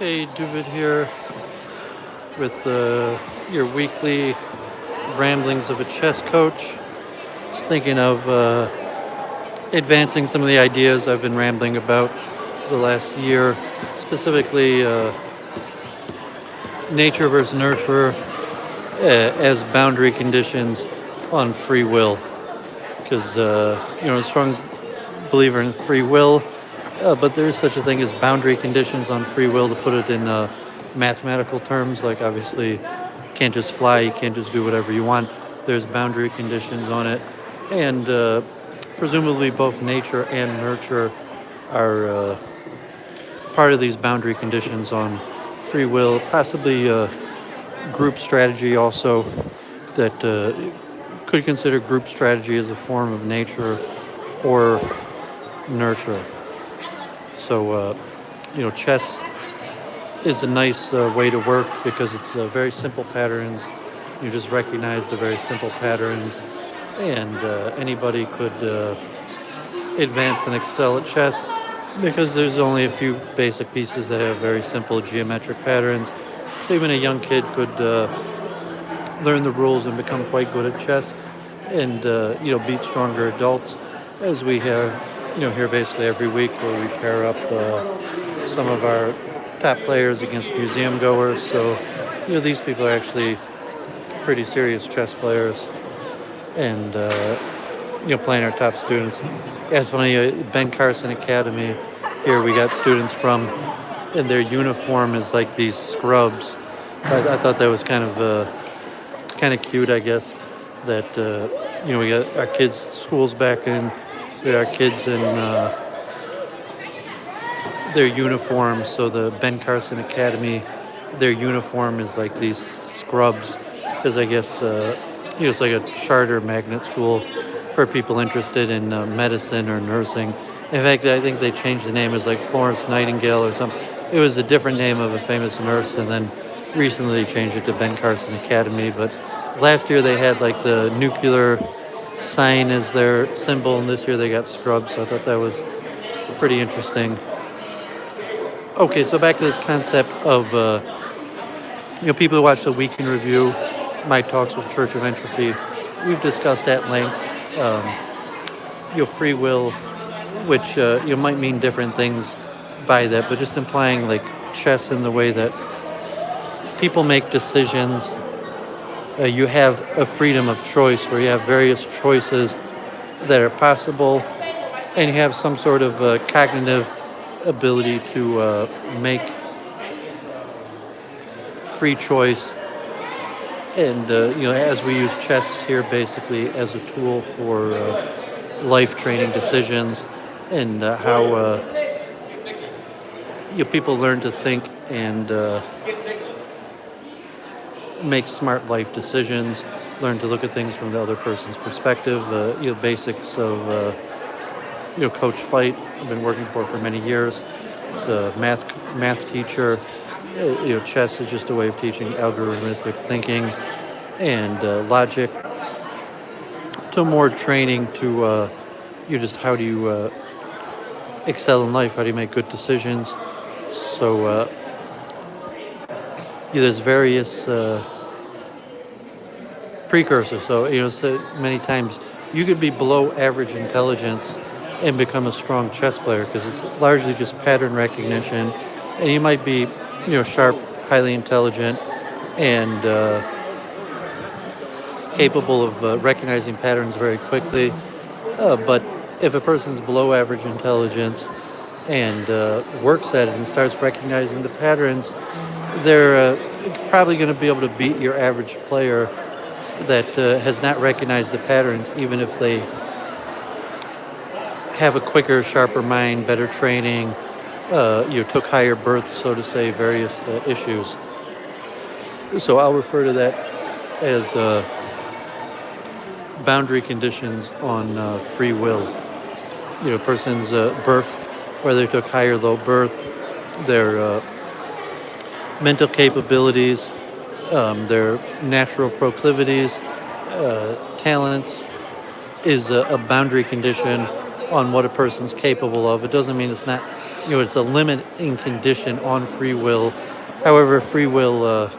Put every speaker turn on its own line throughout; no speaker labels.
Okay, Duvid here with your weekly ramblings of a chess coach. Just thinking of advancing some of the ideas I've been rambling about the last year, specifically nature versus nurture as boundary conditions on free will. Because, a strong believer in free will, but there is such a thing as boundary conditions on free will, to put it in mathematical terms. Like, obviously, you can't just fly, you can't just do whatever you want. There's boundary conditions on it. And presumably both nature and nurture are part of these boundary conditions on free will, possibly group strategy also, that could consider group strategy as a form of nature or nurture. So, chess is a nice way to work because it's very simple patterns. You just recognize the very simple patterns, and anybody could advance and excel at chess because there's only a few basic pieces that have very simple geometric patterns. So even a young kid could learn the rules and become quite good at chess, and beat stronger adults, as we have here basically every week, where we pair up some of our top players against museum goers. So these people are actually pretty serious chess players, and playing our top students. Yeah, it's funny, Ben Carson Academy, here we got students from, and their uniform is like these scrubs. I thought that was kind of cute, I guess, that we got our kids' schools back in, so we got our kids in their uniform. So the Ben Carson Academy, their uniform is like these scrubs, because I guess it's like a charter magnet school for people interested in medicine or nursing. In fact, I think they changed the name as like Florence Nightingale or something. It was a different name of a famous nurse, and then recently they changed it to Ben Carson Academy. But last year they had like the nuclear sign as their symbol, and this year they got scrubs. So I thought that was pretty interesting. Okay, so back to this concept of people who watch the Week in Review, my talks with Church of Entropy. We've discussed at length free will, which might mean different things by that, but just implying like chess in the way that people make decisions. You have a freedom of choice where you have various choices that are possible, and you have some sort of cognitive ability to make free choice. And as we use chess here basically as a tool for life training decisions, and how people learn to think and make smart life decisions, learn to look at things from the other person's perspective. Basics of Coach Fight I've been working for many years. It's a math teacher. Chess is just a way of teaching algorithmic thinking and logic, to more training to just how do you excel in life, how do you make good decisions. So there's various precursors. So many times you could be below average intelligence and become a strong chess player, because it's largely just pattern recognition, and you might be sharp, highly intelligent, and capable of recognizing patterns very quickly. But if a person's below average intelligence and works at it and starts recognizing the patterns, they're probably going to be able to beat your average player that has not recognized the patterns, even if they have a quicker, sharper mind, better training, took higher birth, so to say, various issues. So I'll refer to that as boundary conditions on free will. A person's birth, whether they took high or low birth, their mental capabilities, their natural proclivities, talents, is a boundary condition on what a person's capable of. It doesn't mean it's not it's a limiting condition on free will. However, free will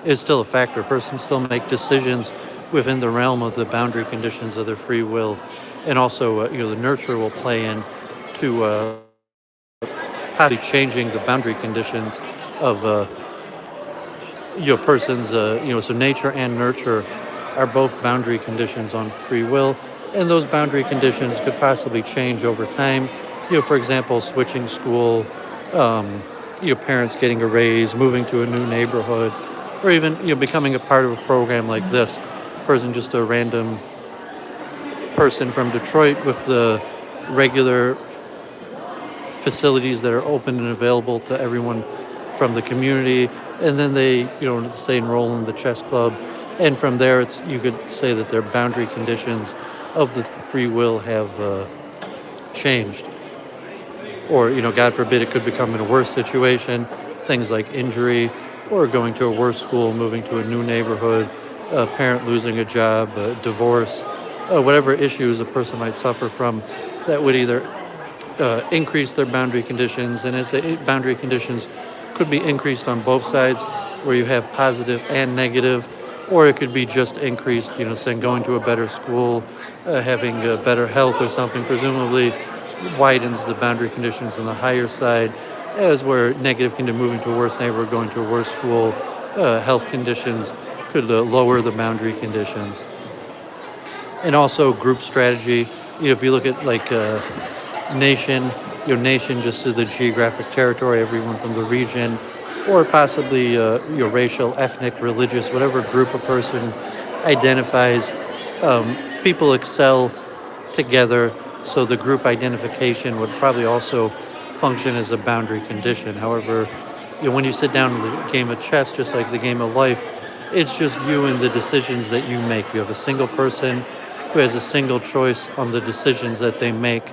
is still a factor. Persons still make decisions within the realm of the boundary conditions of their free will, and also the nurture will play in to possibly changing the boundary conditions of persons. So nature and nurture are both boundary conditions on free will, and those boundary conditions could possibly change over time. For example, switching school, parents getting a raise, moving to a new neighborhood, or even becoming a part of a program like this. Person, just a random person from Detroit with the regular facilities that are open and available to everyone from the community, and then they say enroll in the chess club, and from there you could say that their boundary conditions of the free will have changed, or God forbid it could become in a worse situation, things like injury or going to a worse school, moving to a new neighborhood, a parent losing a job, a divorce, whatever issues a person might suffer from that would either increase their boundary conditions. And boundary conditions could be increased on both sides, where you have positive and negative, or it could be just increased, saying going to a better school, having better health or something, presumably widens the boundary conditions on the higher side, as where negative can be moving to a worse neighborhood, going to a worse school, health conditions could lower the boundary conditions. And also group strategy. If you look at like nation, nation just to the geographic territory, everyone from the region, or possibly your racial, ethnic, religious, whatever group a person identifies, people excel together. So the group identification would probably also function as a boundary condition. However, when you sit down in the game of chess, just like the game of life, it's just you and the decisions that you make. You have a single person who has a single choice on the decisions that they make,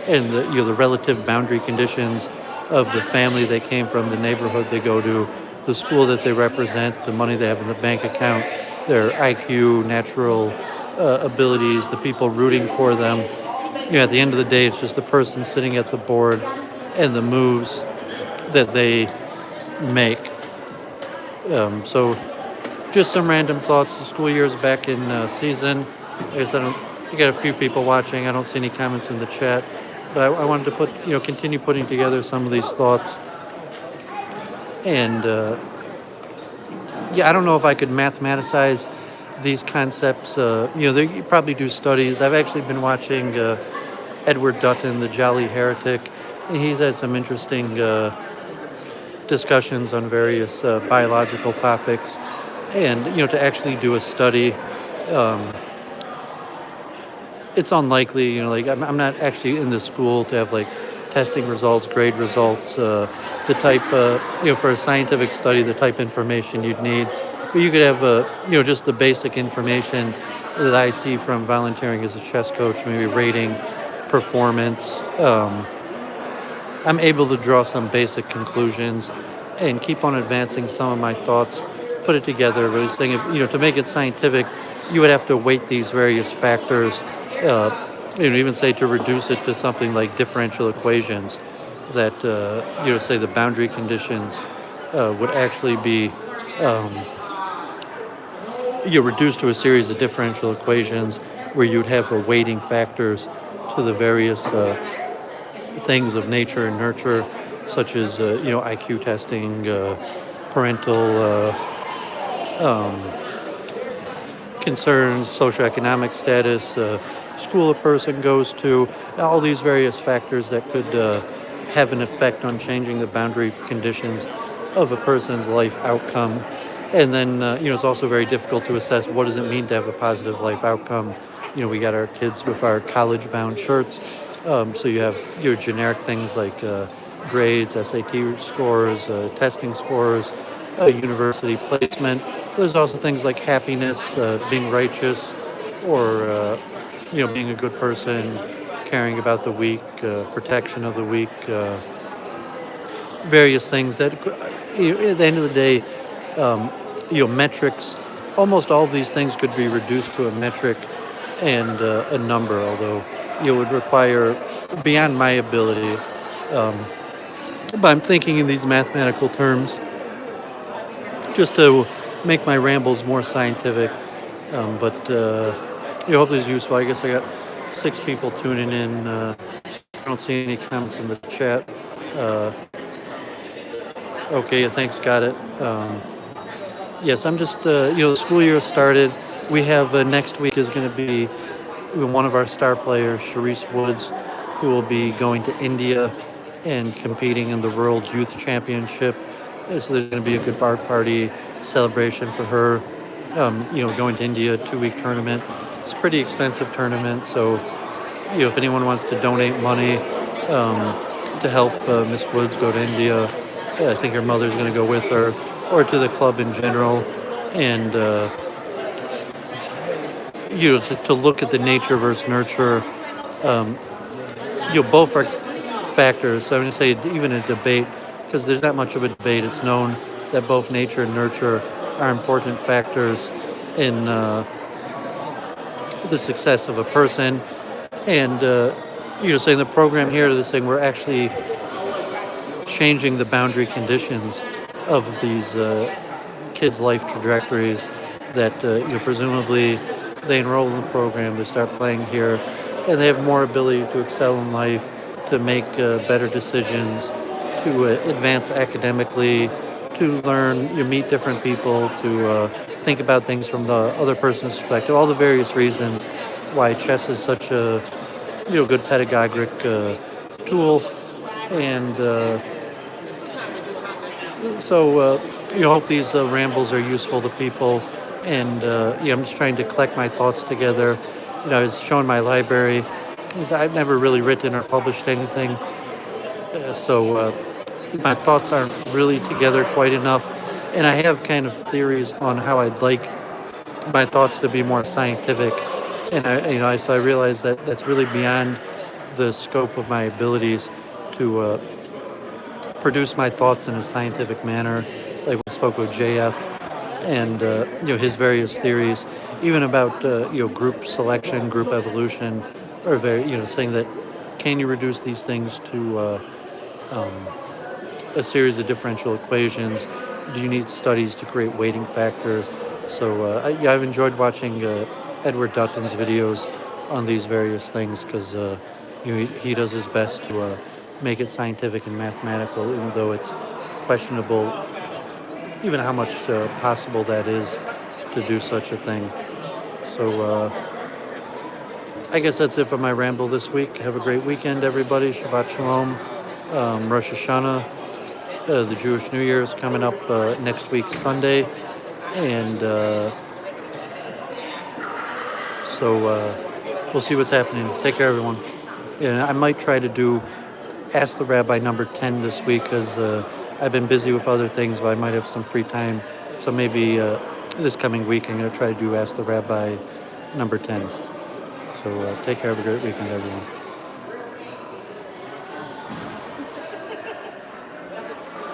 and the relative boundary conditions of the family they came from, the neighborhood they go to, the school that they represent, the money they have in the bank account, their IQ, natural abilities, the people rooting for them. At the end of the day, it's just the person sitting at the board and the moves that they make. So just some random thoughts. The school year is back in season. I guess you got a few people watching. I don't see any comments in the chat. But I wanted to continue putting together some of these thoughts. And I don't know if I could mathematicize these concepts. They probably do studies. I've actually been watching Edward Dutton, the Jolly Heretic. He's had some interesting discussions on various biological topics. And, to actually do a study, it's unlikely, I'm not actually in the school to have like testing results, grade results, the type, for a scientific study, the type of information you'd need. But you could have, just the basic information that I see from volunteering as a chess coach, maybe rating, performance. I'm able to draw some basic conclusions and keep on advancing some of my thoughts, put it together. But I was thinking, to make it scientific, you would have to weight these various factors, even say to reduce it to something like differential equations, that, say the boundary conditions would actually be reduced to a series of differential equations where you'd have weighting factors to the various things of nature and nurture, such as, IQ testing, parental concerns, socioeconomic status, school a person goes to, all these various factors that could have an effect on changing the boundary conditions of a person's life outcome. And then, it's also very difficult to assess what does it mean to have a positive life outcome. We got our kids with our college-bound shirts, so you have your generic things like grades, SAT scores, testing scores, university placement. There's also things like happiness, being righteous, or being a good person, caring about the weak, protection of the weak, various things that, at the end of the day, metrics. Almost all of these things could be reduced to a metric and a number, although it would require, beyond my ability, But I'm thinking in these mathematical terms just to make my rambles more scientific. Hopefully it's useful. I guess I got 6 people tuning in. I don't see any comments in the chat. Uh, okay, yeah, thanks, got it. Yes, I'm just, the school year started. We have next week is going to be one of our star players, Sharice Woods, who will be going to India and competing in the World Youth Championship. So there's going to be a good bar party celebration for her. Going to India, 2-week tournament. It's a pretty expensive tournament, so if anyone wants to donate money to help Miss Woods go to India, I think her mother's going to go with her, or to the club in general, and to look at the nature versus nurture. Both are factors. So I'm going to say even a debate, because there's not much of a debate. It's known that both nature and nurture are important factors in the success of a person. And saying the program here to this thing, we're actually changing the boundary conditions of these kids' life trajectories. That presumably they enroll in the program, they start playing here, and they have more ability to excel in life, to make better decisions, to advance academically, to learn, meet different people, to think about things from the other person's perspective. All the various reasons why chess is such a good pedagogic tool, and hope these rambles are useful to people. And I'm just trying to collect my thoughts together. I was showing my library. I've never really written or published anything, so my thoughts aren't really together quite enough. And I have kind of theories on how I'd like my thoughts to be more scientific. And I realize that that's really beyond the scope of my abilities to produce my thoughts in a scientific manner. Like we spoke with JF and his various theories, even about group selection, group evolution, or saying that can you reduce these things to a series of differential equations? Do you need studies to create weighting factors? So I've enjoyed watching Edward Dutton's videos on these various things, because he does his best to make it scientific and mathematical, even though it's questionable even how much possible that is to do such a thing. So I guess that's it for my ramble this week. Have a great weekend, everybody. Shabbat Shalom. Rosh Hashanah, the Jewish New Year, is coming up next week, Sunday. And we'll see what's happening. Take care, everyone. And I might try to do Ask the Rabbi number 10 this week, because I've been busy with other things, but I might have some free time. So maybe this coming week I'm going to try to do Ask the Rabbi number 10. So take care. Have a great weekend, everyone.